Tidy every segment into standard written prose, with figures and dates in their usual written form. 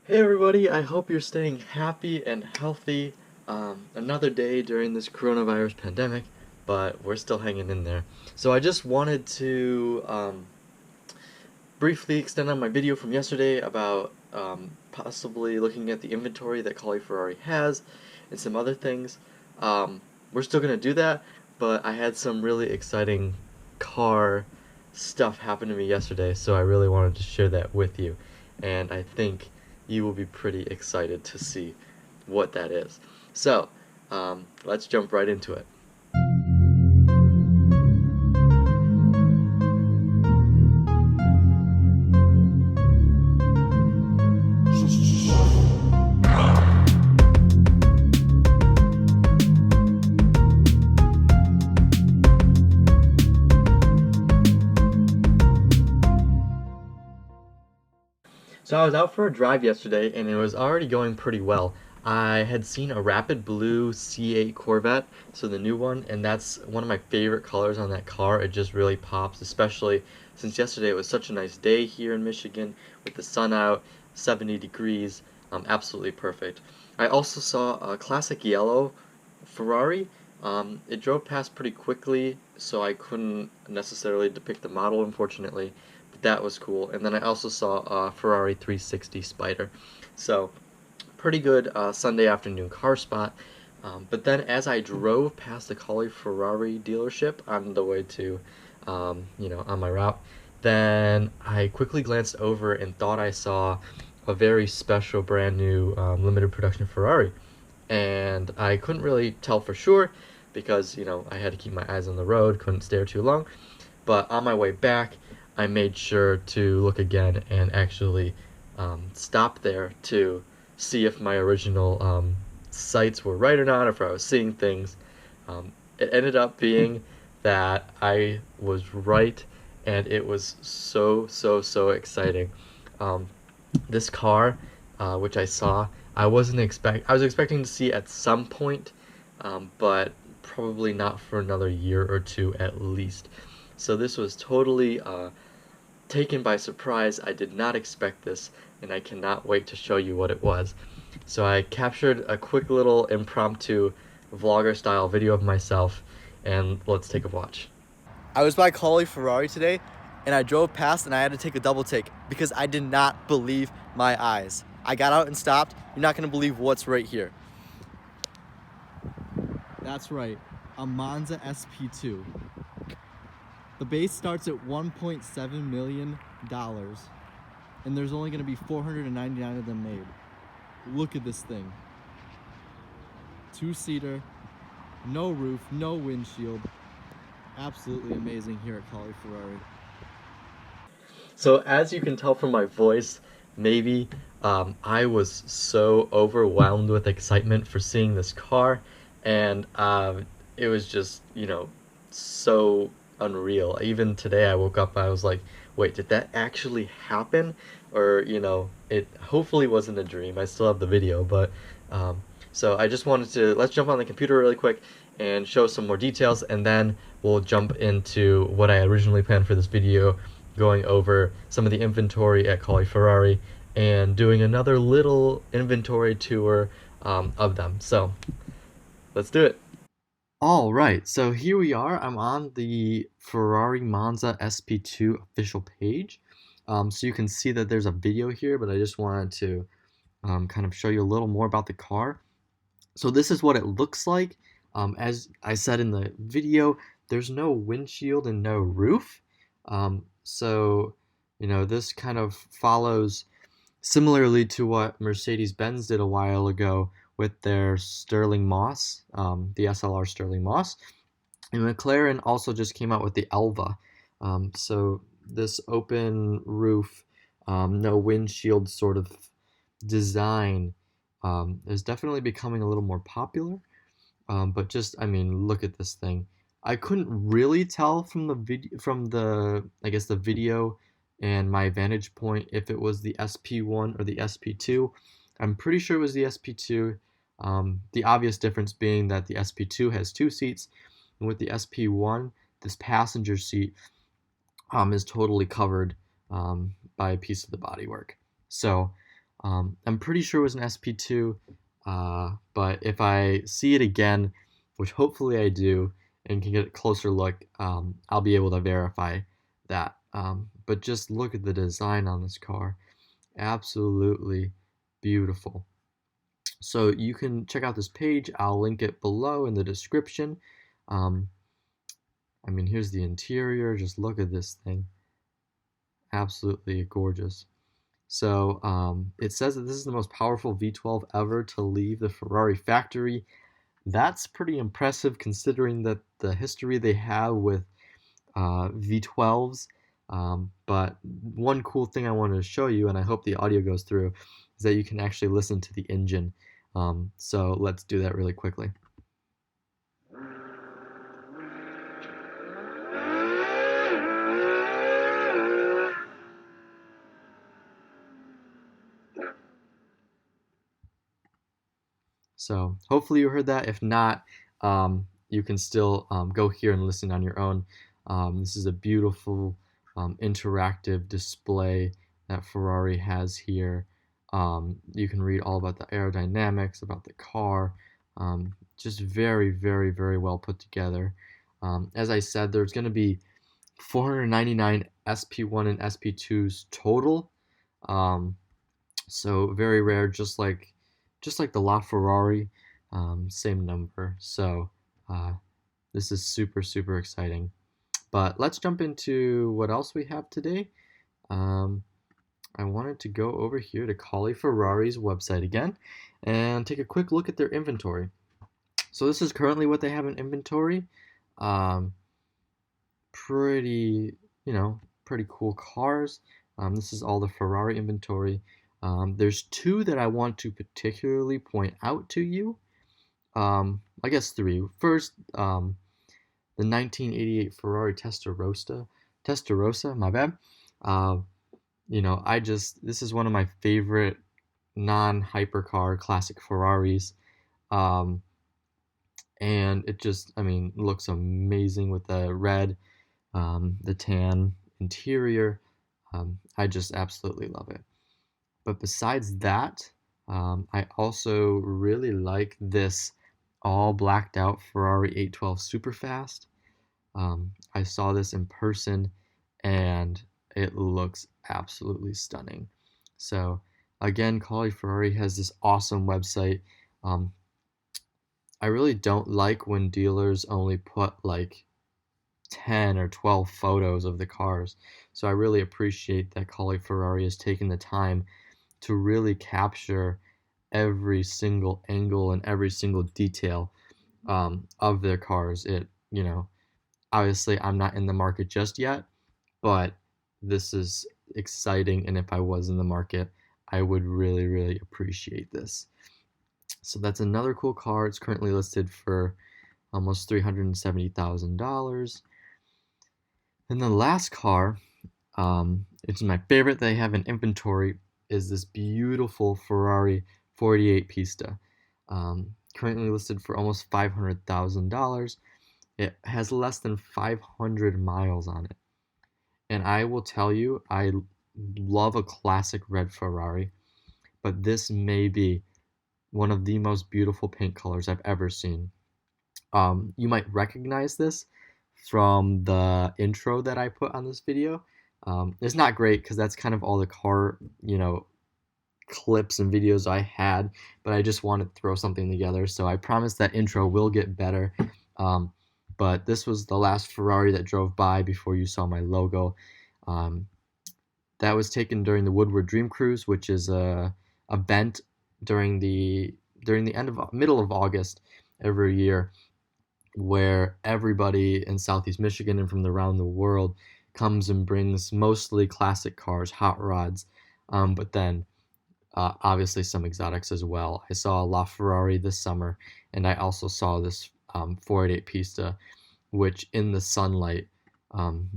Hey everybody, I hope you're staying happy and healthy. Another day during this coronavirus pandemic, but we're still hanging in there. So I just wanted to briefly extend on my video from yesterday about possibly looking at the inventory that Cauley Ferrari has and some other things. We're still going to do that, but I had some really exciting car stuff happen to me yesterday, so I really wanted to share that with you. And I think you will be pretty excited to see what that is. So, let's jump right into it. So I was out for a drive yesterday and it was already going pretty well. I had seen a rapid blue C8 Corvette, so the new one, and that's one of my favorite colors on that car. It just really pops, especially since yesterday it was such a nice day here in Michigan with the sun out, 70 degrees, absolutely perfect. I also saw a classic yellow Ferrari. It drove past pretty quickly, so I couldn't necessarily depict the model, unfortunately. That was cool. And then I also saw a Ferrari 360 Spider. So, pretty good Sunday afternoon car spot. But then as I drove past the Cauley Ferrari dealership on the way to, on my route, then I quickly glanced over and thought I saw a very special brand new limited production Ferrari. And I couldn't really tell for sure because, I had to keep my eyes on the road, couldn't stare too long. But on my way back, I made sure to look again and actually stop there to see if my original sights were right or not, or if I was seeing things. It ended up being that I was right, and it was so exciting. Um, this car, which I saw, I was expecting to see at some point, but probably not for another year or two at least. So this was totally taken by surprise. I did not expect this, and I cannot wait to show you what it was. So I captured a quick little impromptu vlogger style video of myself, and let's take a watch. I was by Cauley Ferrari today, and I drove past and I had to take a double take because I did not believe my eyes. I got out and stopped. You're not gonna believe what's right here. That's right, a Monza SP2. The base starts at $1.7 million, and there's only going to be 499 of them made. Look at this thing. Two-seater, no roof, no windshield. Absolutely amazing here at Cauley Ferrari. So as you can tell from my voice, maybe I was so overwhelmed with excitement for seeing this car, and it was just, so unreal. Even today I woke up, I was like, wait, did that actually happen? Or, it hopefully wasn't a dream. I still have the video, but so I just wanted to, let's jump on the computer really quick and show some more details, and then we'll jump into what I originally planned for this video, going over some of the inventory at Cauley Ferrari and doing another little inventory tour of them. So let's do it. All right, so here we are. I'm on the Ferrari Monza SP2 official page. So you can see that there's a video here, but I just wanted to kind of show you a little more about the car. So this is what it looks like. As I said in the video, there's no windshield and no roof. So, this kind of follows similarly to what Mercedes-Benz did a while ago with their Sterling Moss, the SLR Sterling Moss. And McLaren also just came out with the Elva. So this open roof, no windshield sort of design is definitely becoming a little more popular. But just, look at this thing. I couldn't really tell from the video and my vantage point if it was the SP1 or the SP2. I'm pretty sure it was the SP2. The obvious difference being that the SP2 has two seats, and with the SP1, this passenger seat is totally covered by a piece of the bodywork. So I'm pretty sure it was an SP2, but if I see it again, which hopefully I do, and can get a closer look, I'll be able to verify that. But just look at the design on this car. Absolutely beautiful. So you can check out this page. I'll link it below in the description. Um, I mean, here's the interior. Just look at this thing. Absolutely gorgeous. So it says that this is the most powerful V12 ever to leave the Ferrari factory. That's pretty impressive considering that the history they have with V12s. But one cool thing I wanted to show you, and I hope the audio goes through, is that you can actually listen to the engine. So let's do that really quickly. So hopefully you heard that. If not, you can still go here and listen on your own. This is a beautiful interactive display that Ferrari has here. You can read all about the aerodynamics, about the car. Just very, very, very well put together. As I said, there's going to be 499 SP1 and SP2s total. So very rare, just like the LaFerrari, same number. So this is super, super exciting. But let's jump into what else we have today. I wanted to go over here to Cauley Ferrari's website again and take a quick look at their inventory. So this is currently what they have in inventory. Pretty, pretty cool cars. This is all the Ferrari inventory. There's two that I want to particularly point out to you. I guess three. First, the 1988 Ferrari Testarossa, my bad. This is one of my favorite non-hypercar classic Ferraris. And it just, looks amazing with the red, the tan interior. I just absolutely love it. But besides that, I also really like this all blacked out Ferrari 812 Superfast. I saw this in person and it looks absolutely stunning. So again, Cauley Ferrari has this awesome website. I really don't like when dealers only put like 10 or 12 photos of the cars. So I really appreciate that Cauley Ferrari has taken the time to really capture every single angle and every single detail of their cars. Obviously I'm not in the market just yet, but this is exciting, and if I was in the market, I would really, really appreciate this. So that's another cool car. It's currently listed for almost $370,000. And the last car, it's my favorite they have in inventory, is this beautiful Ferrari 48 Pista. Currently listed for almost $500,000. It has less than 500 miles on it. And I will tell you, I love a classic red Ferrari, but this may be one of the most beautiful paint colors I've ever seen. You might recognize this from the intro that I put on this video. It's not great because that's kind of all the car, clips and videos I had, but I just wanted to throw something together. So I promise that intro will get better. But this was the last Ferrari that drove by before you saw my logo. That was taken during the Woodward Dream Cruise, which is a event during the middle of August every year, where everybody in Southeast Michigan and from around the world comes and brings mostly classic cars, hot rods, but then obviously some exotics as well. I saw a LaFerrari this summer, and I also saw this 488 Pista, which in the sunlight,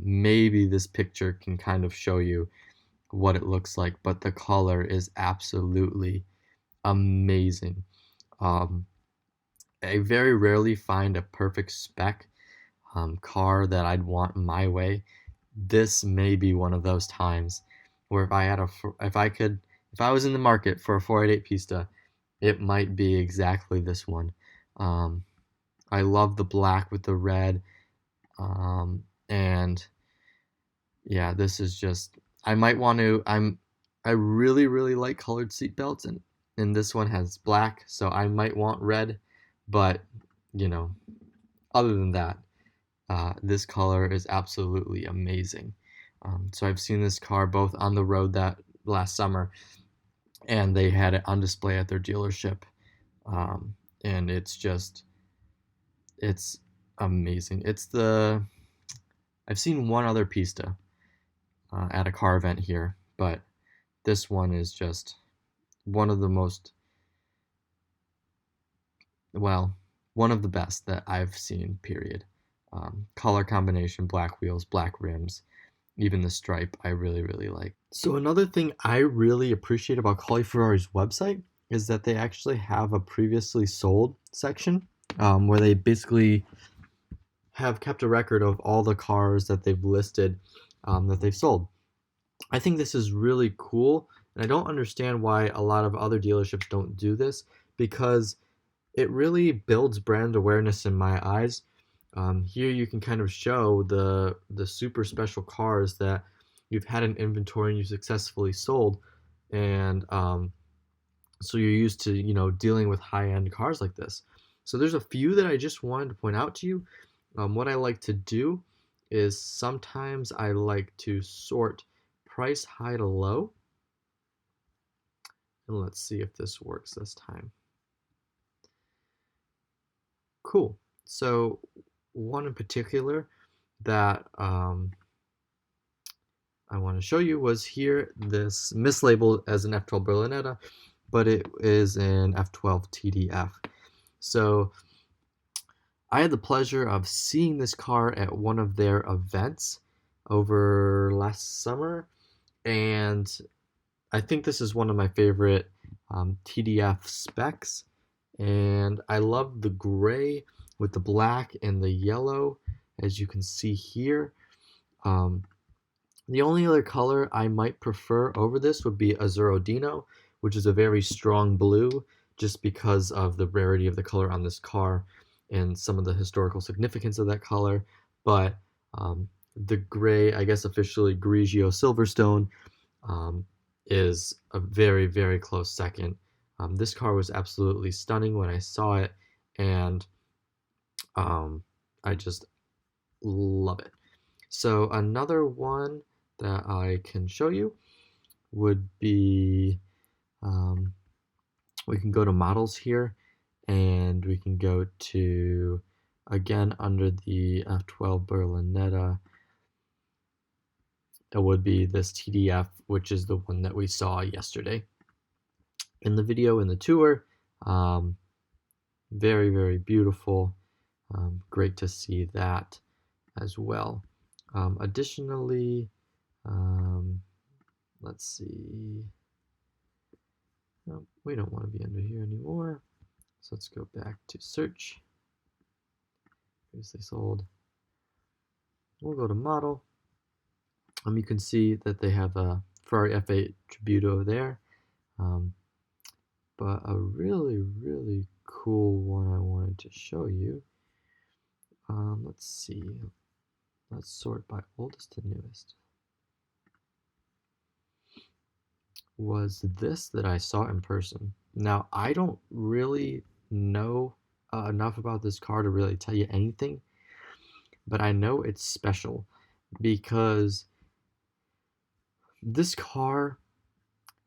maybe this picture can kind of show you what it looks like, but the color is absolutely amazing. I very rarely find a perfect spec car that I'd want my way. This may be one of those times where if I could if I was in the market for a 488 Pista, it might be exactly this one. Um, I love the black with the red, and yeah, this is just. I might want to. I really really like colored seat belts, and this one has black, so I might want red, but you know, other than that, this color is absolutely amazing. So I've seen this car both on the road that last summer, and they had it on display at their dealership, and it's amazing. I've seen one other Pista at a car event here, but this one is just one of the most, well, one of the best that I've seen, period. Color combination, black wheels, black rims, even the stripe, I really, really like. So another thing I really appreciate about Cauley Ferrari's website is that they actually have a previously sold section, where they basically have kept a record of all the cars that they've listed, that they've sold. I think this is really cool, and I don't understand why a lot of other dealerships don't do this, because it really builds brand awareness in my eyes. Here you can kind of show the super special cars that you've had in inventory and you've successfully sold, and so you're used to dealing with high-end cars like this. So there's a few that I just wanted to point out to you. What I like to do is sometimes I like to sort price high to low, and let's see if this works this time. Cool. So one in particular that I want to show you was here, this mislabeled as an F12 Berlinetta, but it is an F12 TDF. So I had the pleasure of seeing this car at one of their events over last summer, and I think this is one of my favorite TDF specs, and I love the gray with the black and the yellow, as you can see here. The only other color I might prefer over this would be Azurodino, which is a very strong blue, just because of the rarity of the color on this car and some of the historical significance of that color. But the gray, I guess officially Grigio Silverstone, is a very, very close second. This car was absolutely stunning when I saw it, and I just love it. So another one that I can show you would be, we can go to models here, and we can go to, again, under the F12 Berlinetta, it would be this TDF, which is the one that we saw yesterday in the video, in the tour. Very, very beautiful. Great to see that as well. Additionally, let's see. No, we don't want to be under here anymore. So let's go back to search. Previously sold. We'll go to model. You can see that they have a Ferrari F8 Tributo there. But a really, really cool one I wanted to show you. Let's see. Let's sort by oldest to newest. Was this that I saw in person. Now, I don't really know enough about this car to really tell you anything, but I know it's special because this car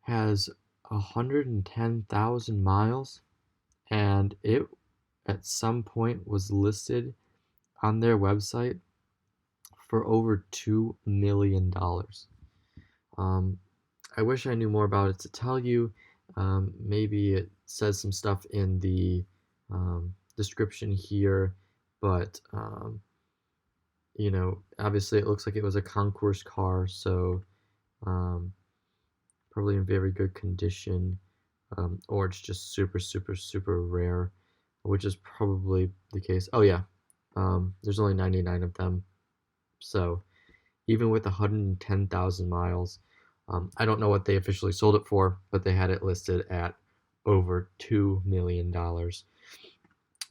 has 110,000 miles, and it at some point was listed on their website for over $2 million. I wish I knew more about it to tell you. Maybe it says some stuff in the description here, but obviously it looks like it was a concours car, so probably in very good condition, or it's just super, super, super rare, which is probably the case. Oh yeah, there's only 99 of them, so even with 110,000 miles, I don't know what they officially sold it for, but they had it listed at over $2 million.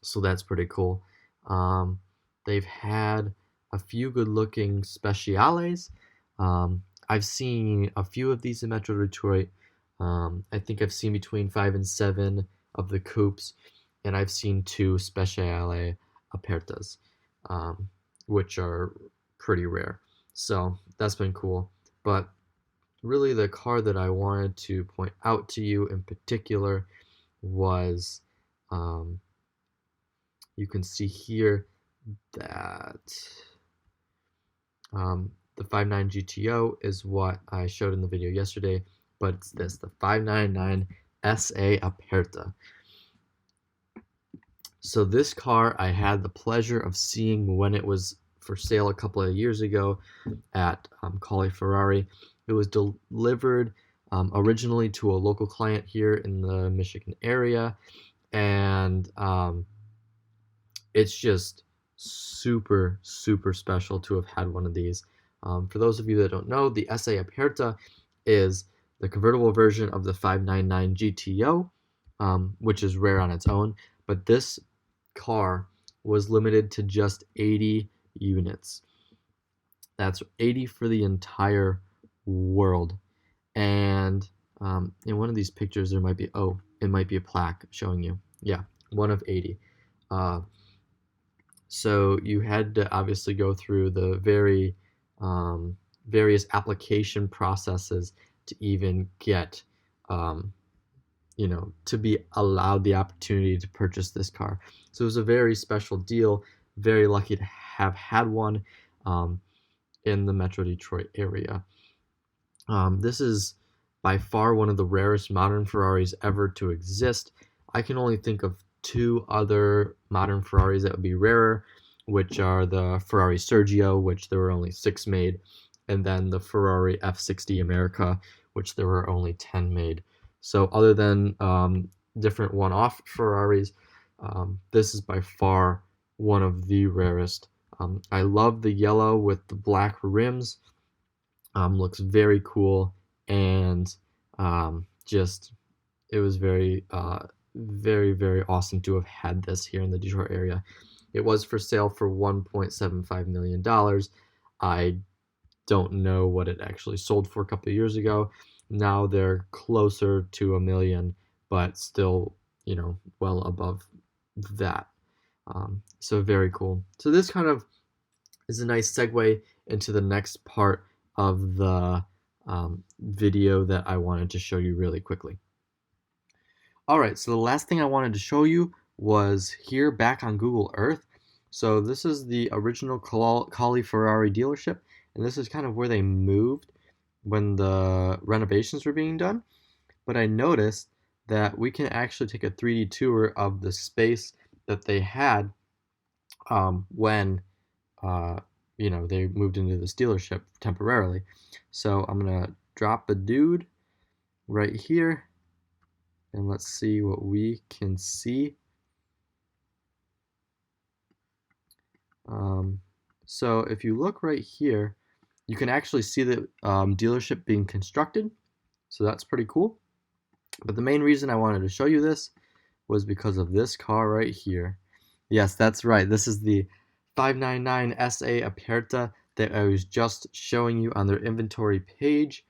So that's pretty cool. They've had a few good looking speciales. I've seen a few of these in Metro Detroit. I think I've seen between 5 and 7 of the coupes, and I've seen 2 Speciale Apertas, which are pretty rare. So that's been cool. But really, the car that I wanted to point out to you in particular was, you can see here that the 59 GTO is what I showed in the video yesterday, but it's this, the 599 SA Aperta. So this car I had the pleasure of seeing when it was for sale a couple of years ago at Cauley Ferrari. It was delivered originally to a local client here in the Michigan area, and it's just super, super special to have had one of these. For those of you that don't know, the SA Aperta is the convertible version of the 599 GTO, which is rare on its own, but this car was limited to just 80 units. That's 80 for the entire world. And in one of these pictures, there might be, it might be a plaque showing you. Yeah, one of 80. So you had to obviously go through the various application processes to even get, to be allowed the opportunity to purchase this car. So it was a very special deal. Very lucky to have had one in the Metro Detroit area. This is by far one of the rarest modern Ferraris ever to exist. I can only think of 2 other modern Ferraris that would be rarer, which are the Ferrari Sergio, which there were only 6 made, and then the Ferrari F60 America, which there were only 10 made. So other than different one-off Ferraris, this is by far one of the rarest. I love the yellow with the black rims. Looks very cool, and it was very, very awesome to have had this here in the Detroit area. It was for sale for $1.75 million. I don't know what it actually sold for a couple of years ago. Now they're closer to $1 million, but still, well above that. So very cool. So this kind of is a nice segue into the next part of the video that I wanted to show you really quickly. Alright, so the last thing I wanted to show you was here back on Google Earth. So this is the original Cauley Ferrari dealership, and this is kind of where they moved when the renovations were being done. But I noticed that we can actually take a 3D tour of the space that they had when they moved into this dealership temporarily. So I'm gonna drop a dude right here, and let's see what we can see. So if you look right here, you can actually see the dealership being constructed. So that's pretty cool. But the main reason I wanted to show you this was because of this car right here. Yes, that's right. This is the 599 SA Aperta that I was just showing you on their inventory page.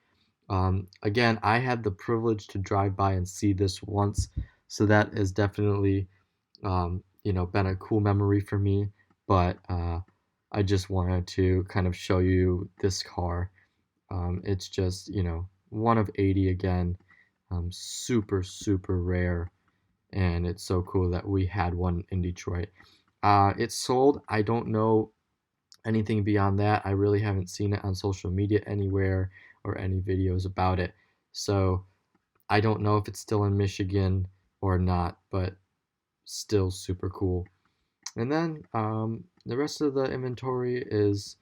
Again, I had the privilege to drive by and see this once, so that is definitely been a cool memory for me. But I just wanted to kind of show you this car. It's just one of 80 again, super rare, and it's so cool that we had one in Detroit. It's sold. I don't know anything beyond that. I really haven't seen it on social media anywhere or any videos about it. So I don't know if it's still in Michigan or not, but still super cool. And then the rest of the inventory is,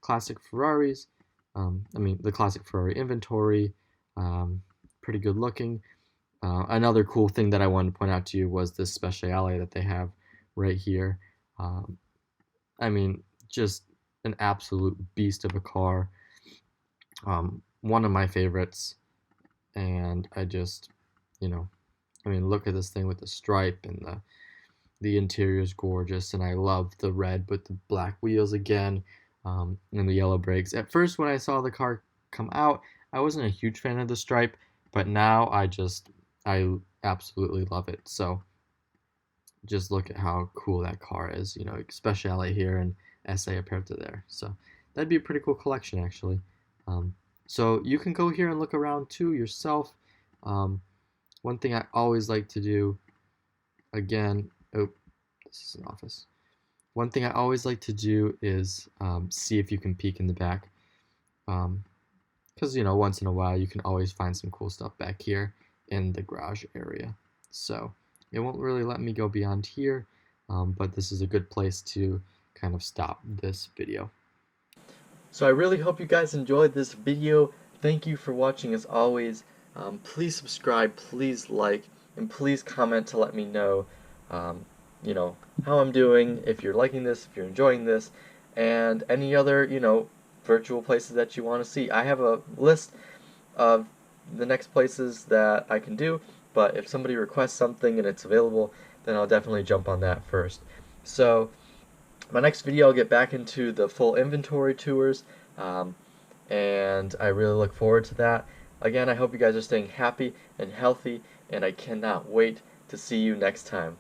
classic Ferraris. The classic Ferrari inventory, pretty good looking. Another cool thing that I wanted to point out to you was this Speciale that they have right here. Just an absolute beast of a car. one of my favorites, and I just, you know, I mean, look at this thing with the stripe, and the interior is gorgeous, and I love the red with the black wheels again, and the yellow brakes. At first, when I saw the car come out, I wasn't a huge fan of the stripe, but now I absolutely love it. So just look at how cool that car is, you know, especially here in SA Aperta there. So that'd be a pretty cool collection, actually. Um, so you can go here and look around too yourself. One thing I always like to do, again, oh, this is an office. One thing I always like to do is see if you can peek in the back. Because, you know, once in a while you can always find some cool stuff back here in the garage area. So it won't really let me go beyond here, but this is a good place to kind of stop this video. So I really hope you guys enjoyed this video. Thank you for watching as always. Please subscribe, please like, and please comment to let me know, you know, how I'm doing, if you're liking this, if you're enjoying this, and any other, you know, virtual places that you want to see. I have a list of the next places that I can do, but if somebody requests something and it's available, then I'll definitely jump on that first. So my next video, I'll get back into the full inventory tours, and I really look forward to that. Again, I hope you guys are staying happy and healthy, and I cannot wait to see you next time.